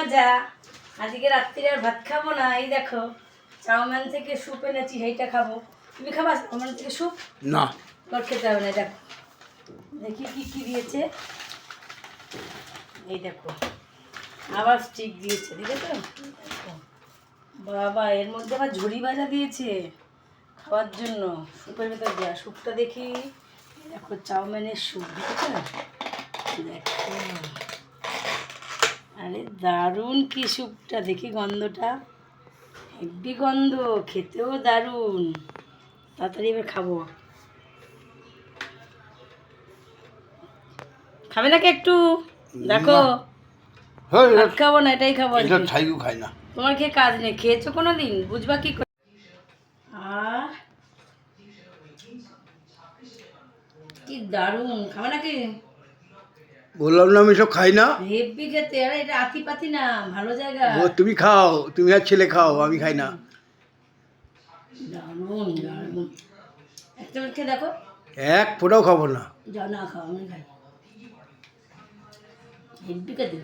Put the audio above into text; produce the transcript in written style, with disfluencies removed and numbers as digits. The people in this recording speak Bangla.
মজা। আজকে রাত্রিরে আর ভাত খাবো না, এই দেখো চাউমিন থেকে স্যুপ এনেছি, সেইটা খাবো। তুমি খাবা চাউমিন থেকে স্যুপ? না, তোর খেতে হবে না। দেখো দেখি কি কি দিয়েছে, এই দেখো আবার স্টিক দিয়েছে, দেখেছো? দেখো বাবা, এর মধ্যে আবার ঝুড়ি ভাজা দিয়েছে খাওয়ার জন্য, স্যুপের ভেতর দেওয়া। স্যুপটা দেখি, দেখো চাউমিনের স্যুপ, দেখেছো? দেখো, আরে দারুণ কি স্যুপটা, দেখি গন্ধটা, হেব্বি গন্ধ, খেতেও দারুণ। তাড়াতাড়ি এবার খাবো। খাবে নাকি একটু? দেখো হ্যাঁ, ভাত খাবো না, এটাই খাবো এটা আজকে। ঠাইকু খায় না। তোমার খেয়ে কাজ নেই, খেয়েছো কোনো দিন? বুঝবা কি করে? আহ কি দারুণ, খাবে নাকি? বললাম না আমি সব খাই না। হেব্বি খেতে, আরে এটা আতি পাতি না, ভালো জায়গা। তুমি খাও, তুমি আর ছেলে খাও, আমি খাই না। দারুণ দারুণ, একটা খেয়ে দেখো। এক ফোঁটাও খাবো না। যা না খাও, আমি খাই। হেব্বি খেতে।